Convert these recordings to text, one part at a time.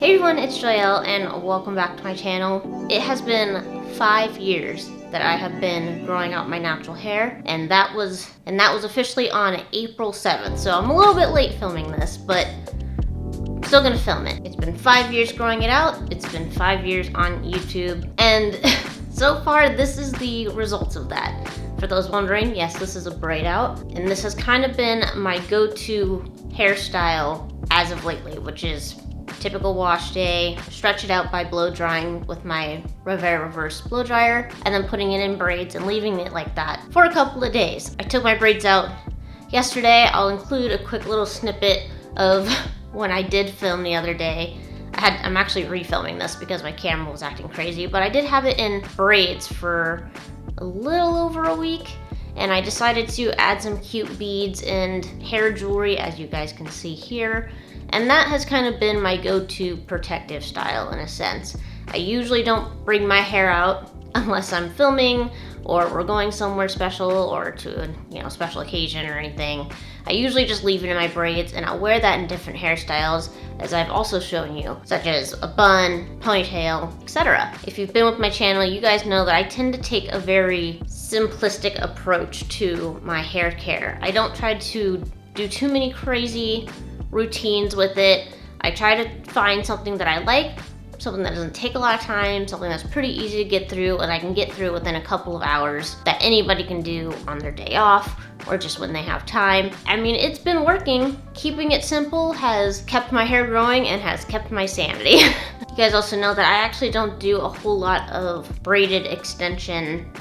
Hey everyone, it's Joyel and welcome back to my channel. It has been 5 years that I have been growing out my natural hair, and that was officially on April 7th. So I'm a little bit late filming this, but I'm still gonna film it. It's been 5 years growing it out. It's been 5 years on YouTube, and so far this is the results of that. For those wondering, yes, this is a braid out, and this has kind of been my go-to hairstyle as of lately, which is typical wash day, stretch it out by blow drying with my Rivera reverse blow dryer, and then putting it in braids and leaving it like that for a couple of days. I took my braids out yesterday. I'll include a quick little snippet of when I did film the other day. I'm actually refilming this because my camera was acting crazy, but I did have it in braids for a little over a week, and I decided to add some cute beads and hair jewelry, as you guys can see here. And that has kind of been my go-to protective style in a sense. I usually don't bring my hair out unless I'm filming or we're going somewhere special or to a special occasion or anything. I usually just leave it in my braids, and I'll wear that in different hairstyles, as I've also shown you, such as a bun, ponytail, etc. If you've been with my channel, you guys know that I tend to take a very simplistic approach to my hair care. I don't try to do too many crazy routines with it. I try to find something that I like, something that doesn't take a lot of time, something that's pretty easy to get through and I can get through within a couple of hours, that anybody can do on their day off or just when they have time. I mean, it's been working. Keeping it simple has kept my hair growing and has kept my sanity. You guys also know that I actually don't do a whole lot of braided extension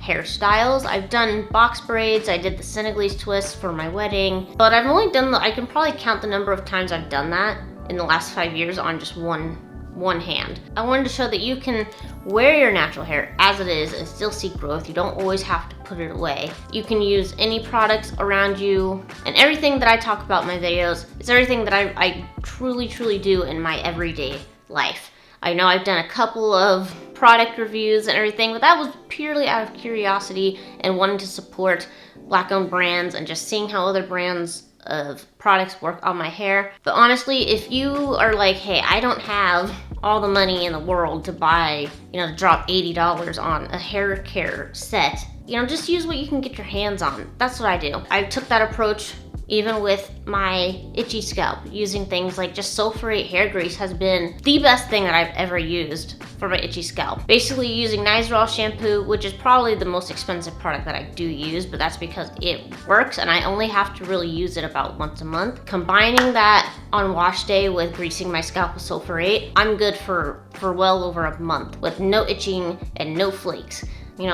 hairstyles. I've done box braids, I did the Senegalese twist for my wedding, but I've only done I can probably count the number of times I've done that in the last 5 years on just one hand. I wanted to show that you can wear your natural hair as it is and still see growth. You don't always have to put it away. You can use any products around you, and everything that I talk about in my videos is everything that I truly do in my everyday life. I know I've done a couple of product reviews and everything, but that was purely out of curiosity and wanting to support Black-owned brands and just seeing how other brands of products work on my hair. But honestly, if you are like, hey, I don't have all the money in the world to buy, to drop $80 on a hair care set, just use what you can get your hands on. That's what I do. I took that approach even with my itchy scalp. Using things like just sulfurate hair grease has been the best thing that I've ever used for my itchy scalp. Basically using Nizoral shampoo, which is probably the most expensive product that I do use, but that's because it works and I only have to really use it about once a month. Combining that on wash day with greasing my scalp with sulfurate, I'm good for well over a month with no itching and no flakes.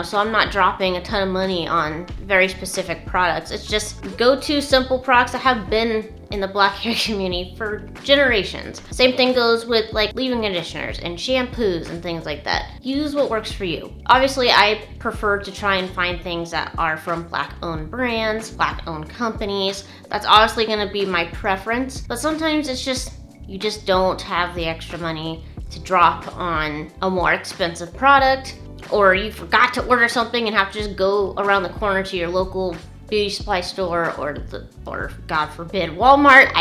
So I'm not dropping a ton of money on very specific products. It's just go-to simple products that have been in the black hair community for generations. Same thing goes with like leave-in conditioners and shampoos and things like that. Use what works for you. Obviously, I prefer to try and find things that are from Black-owned brands, Black-owned companies. That's obviously gonna be my preference, but sometimes it's just, you just don't have the extra money to drop on a more expensive product, or you forgot to order something and have to just go around the corner to your local beauty supply store or God forbid, Walmart.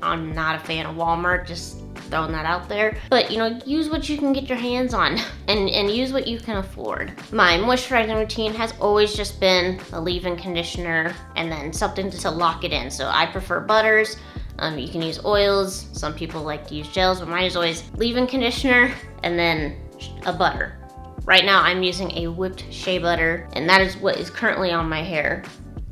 I'm not a fan of Walmart, just throwing that out there. But use what you can get your hands on and use what you can afford. My moisturizing routine has always just been a leave-in conditioner and then something to lock it in. So I prefer butters. You can use oils. Some people like to use gels, but mine is always leave-in conditioner and then a butter. Right now I'm using a whipped shea butter, and that is what is currently on my hair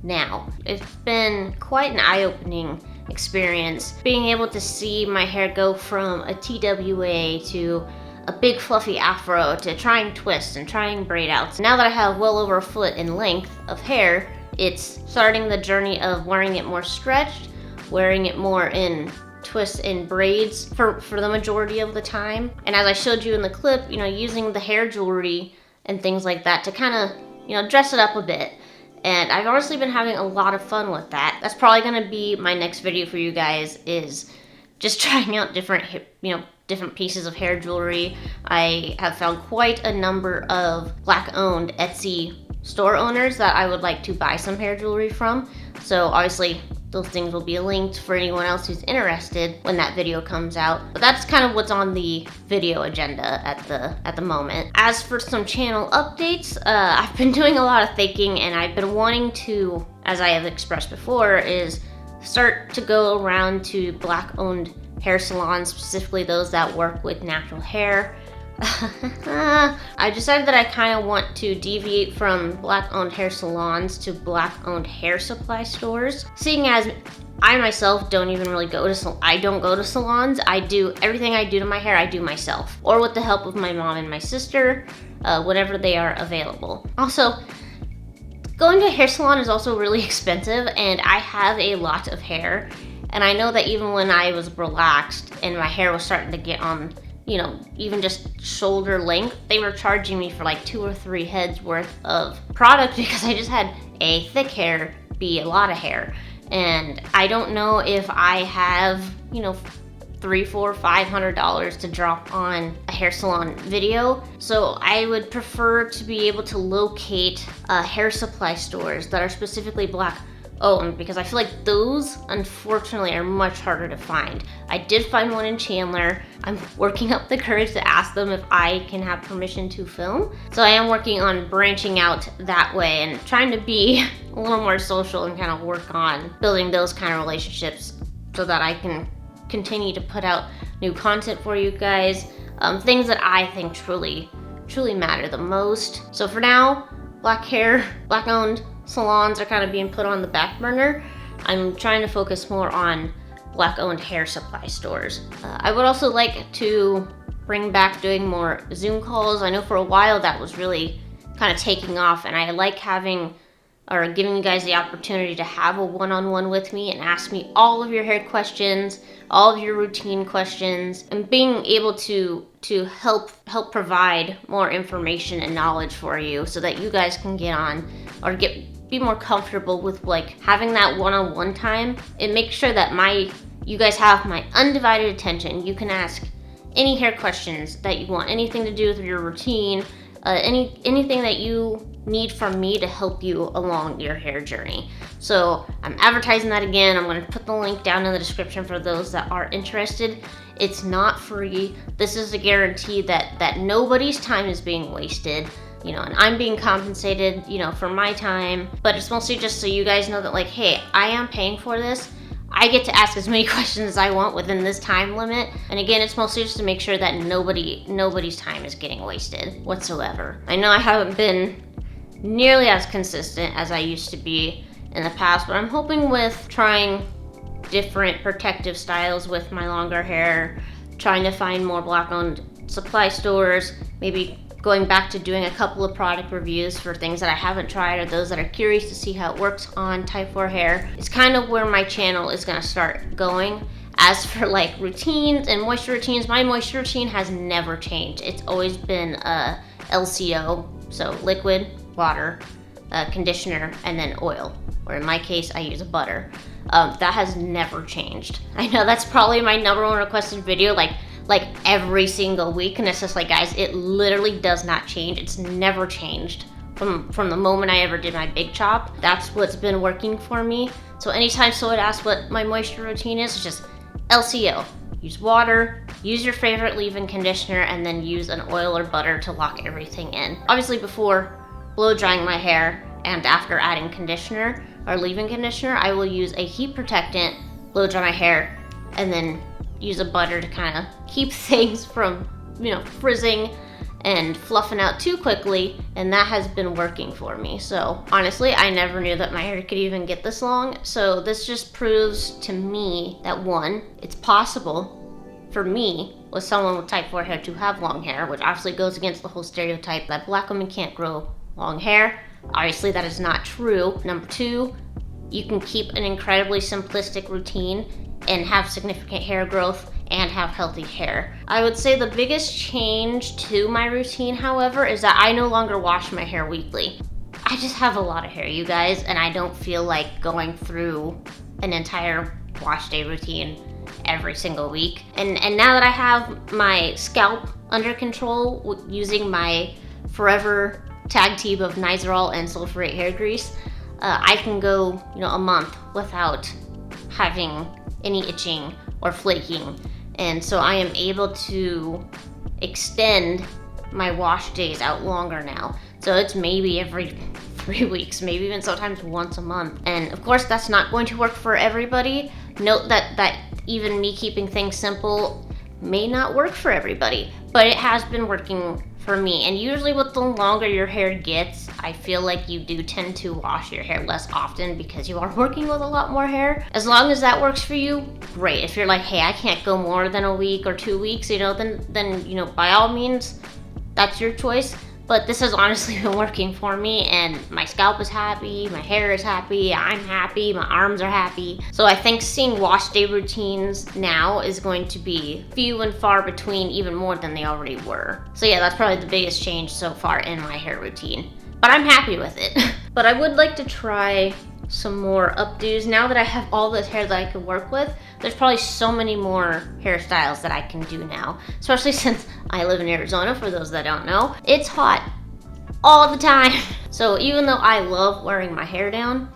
now. It's been quite an eye-opening experience being able to see my hair go from a TWA to a big fluffy afro to trying twists and trying braid outs. Now that I have well over a foot in length of hair, it's starting the journey of wearing it more stretched, wearing it more in twists and braids for the majority of the time. And as I showed you in the clip, using the hair jewelry and things like that to kind of, dress it up a bit. And I've honestly been having a lot of fun with that. That's probably gonna be my next video for you guys, is just trying out different pieces of hair jewelry. I have found quite a number of Black-owned Etsy store owners that I would like to buy some hair jewelry from. So obviously, those things will be linked for anyone else who's interested when that video comes out. But that's kind of what's on the video agenda at the moment. As for some channel updates, I've been doing a lot of thinking, and I've been wanting to, as I have expressed before, is start to go around to Black-owned hair salons, specifically those that work with natural hair. I decided that I kind of want to deviate from Black-owned hair salons to Black-owned hair supply stores, seeing as I myself don't even really go to I don't go to salons. I do everything I do to my hair, I do myself, or with the help of my mom and my sister, whenever they are available. Also, going to a hair salon is also really expensive, and I have a lot of hair, and I know that even when I was relaxed and my hair was starting to get on, you know, even just shoulder length, they were charging me for like 2 or 3 heads worth of product because I just had A, thick hair, B, a lot of hair. And I don't know if I have, you know, $300, $400, $500 to drop on a hair salon video. So I would prefer to be able to locate hair supply stores that are specifically Black owned, because I feel like those, unfortunately, are much harder to find. I did find one in Chandler. I'm working up the courage to ask them if I can have permission to film. So I am working on branching out that way and trying to be a little more social and kind of work on building those kind of relationships so that I can continue to put out new content for you guys, things that I think truly matter the most. So for now, Black-owned salons are kind of being put on the back burner. I'm trying to focus more on Black-owned hair supply stores. I would also like to bring back doing more Zoom calls. I know for a while that was really kind of taking off, and I like having or giving you guys the opportunity to have a one-on-one with me and ask me all of your hair questions, all of your routine questions, and being able to help provide more information and knowledge for you so that you guys can get on or be more comfortable with like having that one-on-one time. It makes sure that you guys have my undivided attention. You can ask any hair questions that you want, anything to do with your routine, anything that you need from me to help you along your hair journey. So I'm advertising that again. I'm going to put the link down in the description for those that are interested. It's not free. This is a guarantee that nobody's time is being wasted, you know, and I'm being compensated, you know, for my time. But it's mostly just so you guys know that, like, hey, I am paying for this. I get to ask as many questions as I want within this time limit. And again, it's mostly just to make sure that nobody's time is getting wasted whatsoever. I know I haven't been nearly as consistent as I used to be in the past, but I'm hoping with trying different protective styles with my longer hair, trying to find more Black-owned supply stores, maybe going back to doing a couple of product reviews for things that I haven't tried or those that are curious to see how it works on type 4 hair. It's kind of where my channel is gonna start going. As for like routines and moisture routines, my moisture routine has never changed. It's always been LCO, so liquid, water, conditioner, and then oil. Or in my case, I use a butter. That has never changed. I know that's probably my #1 requested video, like every single week, and it's just like, guys, it literally does not change. It's never changed from the moment I ever did my big chop. That's what's been working for me. So anytime someone asks what my moisture routine is, it's just LCO. Use water, use your favorite leave-in conditioner, and then use an oil or butter to lock everything in. Obviously before blow drying my hair and after adding conditioner or leave-in conditioner, I will use a heat protectant, blow dry my hair, and then use a butter to kind of keep things from, you know, frizzing and fluffing out too quickly, and that has been working for me. So honestly, I never knew that my hair could even get this long. So this just proves to me that, one, it's possible for me with someone with type 4 hair to have long hair, which obviously goes against the whole stereotype that Black women can't grow long hair. Obviously that is not true. Number 2, you can keep an incredibly simplistic routine and have significant hair growth and have healthy hair. I would say the biggest change to my routine, however, is that I no longer wash my hair weekly. I just have a lot of hair, you guys, and I don't feel like going through an entire wash day routine every single week. And now that I have my scalp under control using my forever tag team of Nizoral and sulfurate hair grease, I can go, you know, a month without having any itching or flaking. And so I am able to extend my wash days out longer now. So it's maybe every 3 weeks, maybe even sometimes once a month. And of course, that's not going to work for everybody. Note that even me keeping things simple may not work for everybody, but it has been working for me. And usually with the longer your hair gets, I feel like you do tend to wash your hair less often because you are working with a lot more hair. As long as that works for you, great. If you're like, hey, I can't go more than a week or 2 weeks, then by all means, that's your choice. But this has honestly been working for me, and my scalp is happy, my hair is happy, I'm happy, my arms are happy. So I think seeing wash day routines now is going to be few and far between, even more than they already were. So yeah, that's probably the biggest change so far in my hair routine. But I'm happy with it. But I would like to try some more updos. Now that I have all this hair that I could work with, there's probably so many more hairstyles that I can do now, especially since I live in Arizona, for those that don't know. It's hot all the time. So even though I love wearing my hair down,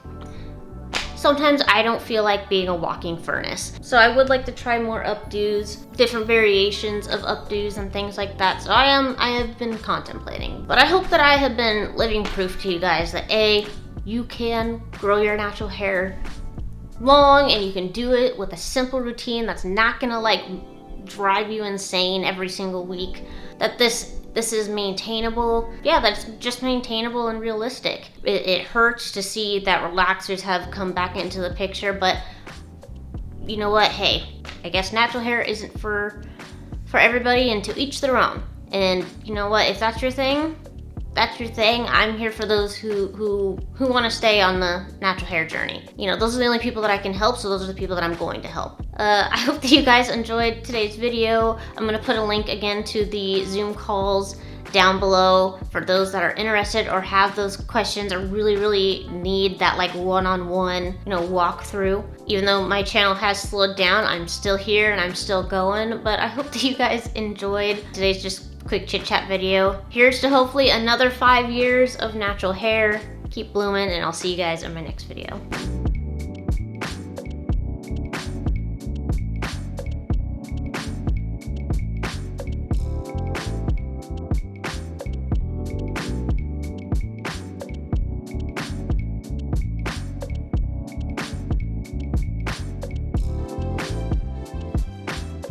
sometimes I don't feel like being a walking furnace. So I would like to try more updos, different variations of updos and things like that. So I have been contemplating. But I hope that I have been living proof to you guys that you can grow your natural hair long, and you can do it with a simple routine that's not gonna like drive you insane every single week. That this is maintainable. Yeah, that's just maintainable and realistic. It hurts to see that relaxers have come back into the picture, but you know what? Hey, I guess natural hair isn't for everybody, and to each their own. And you know what? If that's your thing, that's your thing. I'm here for those who want to stay on the natural hair journey. Those are the only people that I can help, so those are the people that I'm going to help. I hope that you guys enjoyed today's video. I'm gonna put a link again to the Zoom calls down below for those that are interested or have those questions or really need that like one-on-one, walkthrough. Even though my channel has slowed down, I'm still here and I'm still going, but I hope that you guys enjoyed today's just quick chit chat video. Here's to hopefully another 5 years of natural hair. Keep blooming, and I'll see you guys in my next video.